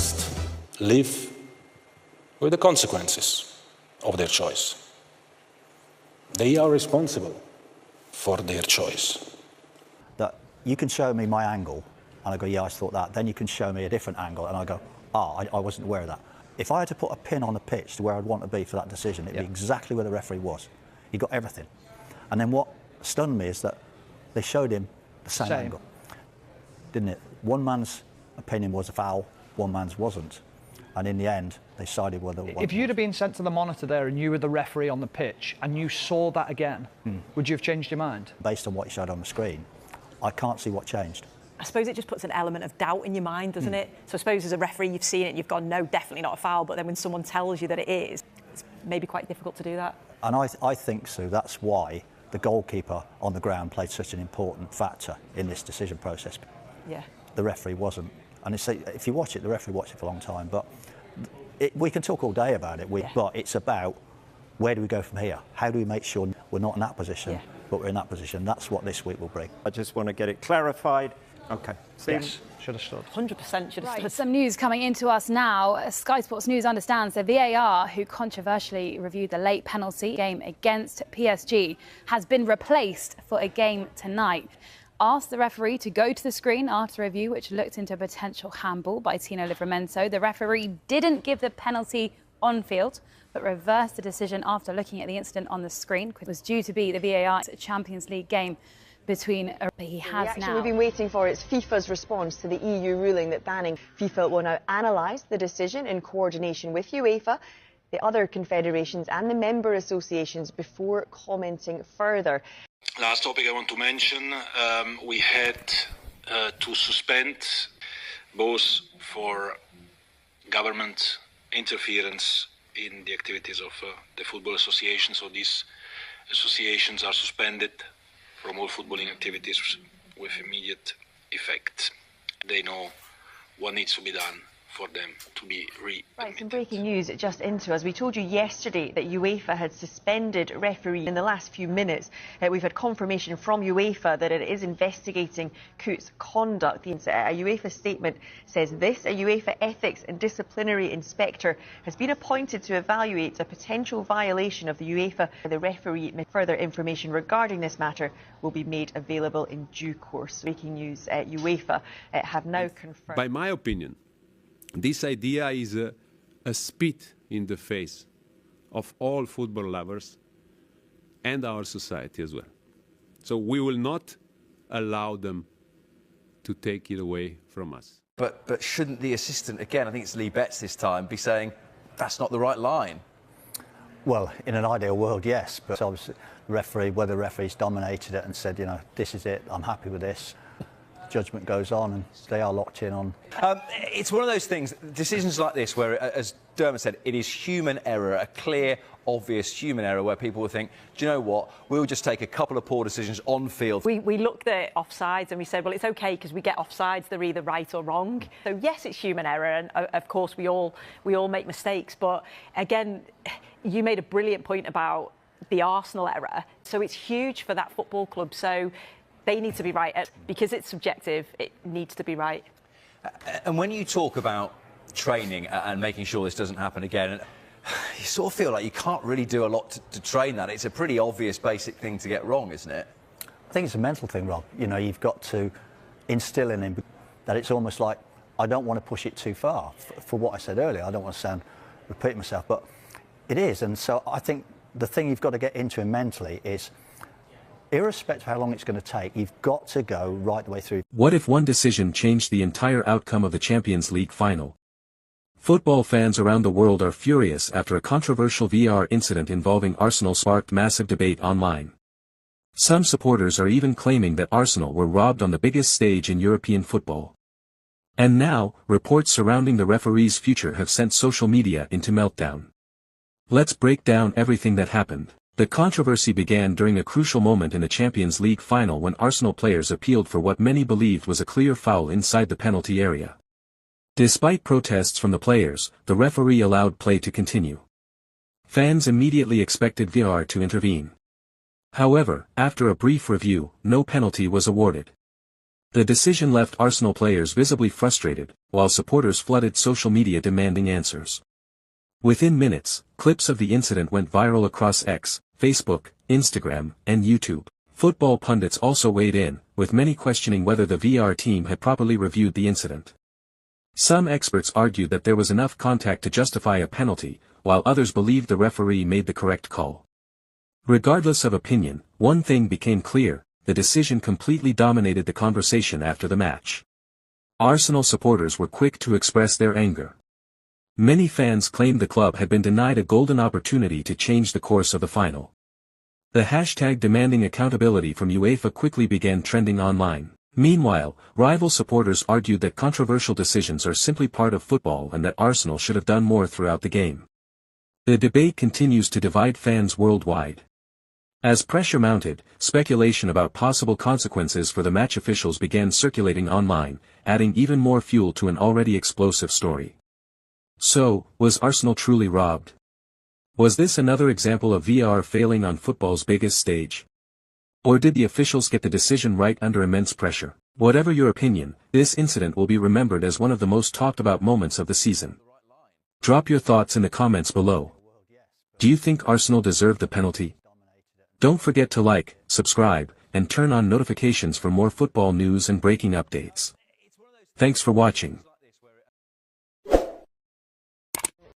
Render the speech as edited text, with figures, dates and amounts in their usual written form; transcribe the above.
must live with the consequences of their choice. They are responsible for their choice. That you can show me my angle, and I go, yeah, I thought that. Then you can show me a different angle, and I go, I wasn't aware of that. If I had to put a pin on the pitch to where I'd want to be for that decision, it'd be exactly where the referee was. He got everything. And then what stunned me is that they showed him the same angle, didn't it? One man's opinion was a foul, one man's wasn't. And in the end, they sided whether one. If you'd have been sent to the monitor there and you were the referee on the pitch and you saw that again, would you have changed your mind? Based on what you showed on the screen, I can't see what changed. I suppose it just puts an element of doubt in your mind, doesn't it? So I suppose as a referee, you've seen it and you've gone, no, definitely not a foul. But then when someone tells you that it is, it's maybe quite difficult to do that. And I think so. That's why the goalkeeper on the ground played such an important factor in this decision process. Yeah. The referee wasn't. And if you watch it, the referee watched it for a long time. But we can talk all day about it. But it's about where do we go from here? How do we make sure we're not in that position, but we're in that position? That's what this week will bring. I just want to get it clarified. Okay. Yes, should have stood. 100% should have stood. Some news coming into us now. Sky Sports News understands the VAR, who controversially reviewed the late penalty game against PSG, has been replaced for a game tonight. Asked the referee to go to the screen after review, which looked into a potential handball by Tino Livramento. The referee didn't give the penalty on field, but reversed the decision after looking at the incident on the screen. It was due to be the VAR Champions League game between. He has now. We've been waiting for is FIFA's response to the EU ruling that banning. FIFA will now analyse the decision in coordination with UEFA, the other confederations and the member associations before commenting further. Last topic I want to mention, we had to suspend both for government interference in the activities of the football association. So these associations are suspended from all footballing activities with immediate effect. They know what needs to be done for them to be readmitted. Right, some breaking news just into us. We told you yesterday that UEFA had suspended referees in the last few minutes. We've had confirmation from UEFA that it is investigating Coutts' conduct. A UEFA statement says this: a UEFA ethics and disciplinary inspector has been appointed to evaluate a potential violation of the UEFA. The referee, further information regarding this matter will be made available in due course. Breaking news, UEFA have now confirmed. By my opinion, this idea is a spit in the face of all football lovers and our society as well. So we will not allow them to take it away from us. But shouldn't the assistant, again, I think it's Lee Betts this time, be saying that's not the right line? Well, in an ideal world, yes. But obviously, whether the referee's dominated it and said, you know, this is it, I'm happy with this. Judgment goes on and they are locked in on. It's one of those things, decisions like this where, as Dermot said, it is human error, a clear, obvious human error where people will think, do you know what, we'll just take a couple of poor decisions on field. We looked at offsides and we said, well, it's OK because we get offsides, they're either right or wrong. So yes, it's human error, and of course we all make mistakes. But again, you made a brilliant point about the Arsenal error. So it's huge for that football club. So they need to be right. Because it's subjective, it needs to be right. And when you talk about training and making sure this doesn't happen again, you sort of feel like you can't really do a lot to train that. It's a pretty obvious, basic thing to get wrong, isn't it? I think it's a mental thing, Rob. You know, you've got to instill in him that it's almost like, I don't want to push it too far. For what I said earlier, I don't want to repeat myself, but it is. And so I think the thing you've got to get into him mentally is, irrespective of how long it's going to take, you've got to go right the way through. What if one decision changed the entire outcome of the Champions League final? Football fans around the world are furious after a controversial VR incident involving Arsenal sparked massive debate online. Some supporters are even claiming that Arsenal were robbed on the biggest stage in European football. And now, reports surrounding the referee's future have sent social media into meltdown. Let's break down everything that happened. The controversy began during a crucial moment in the Champions League final when Arsenal players appealed for what many believed was a clear foul inside the penalty area. Despite protests from the players, the referee allowed play to continue. Fans immediately expected VAR to intervene. However, after a brief review, no penalty was awarded. The decision left Arsenal players visibly frustrated, while supporters flooded social media demanding answers. Within minutes, clips of the incident went viral across X, Facebook, Instagram, and YouTube. Football pundits also weighed in, with many questioning whether the VR team had properly reviewed the incident. Some experts argued that there was enough contact to justify a penalty, while others believed the referee made the correct call. Regardless of opinion, one thing became clear: the decision completely dominated the conversation after the match. Arsenal supporters were quick to express their anger. Many fans claimed the club had been denied a golden opportunity to change the course of the final. The hashtag demanding accountability from UEFA quickly began trending online. Meanwhile, rival supporters argued that controversial decisions are simply part of football and that Arsenal should have done more throughout the game. The debate continues to divide fans worldwide. As pressure mounted, speculation about possible consequences for the match officials began circulating online, adding even more fuel to an already explosive story. So, was Arsenal truly robbed? Was this another example of VR failing on football's biggest stage? Or did the officials get the decision right under immense pressure? Whatever your opinion, this incident will be remembered as one of the most talked about moments of the season. Drop your thoughts in the comments below. Do you think Arsenal deserved the penalty? Don't forget to like, subscribe, and turn on notifications for more football news and breaking updates. Thanks for watching.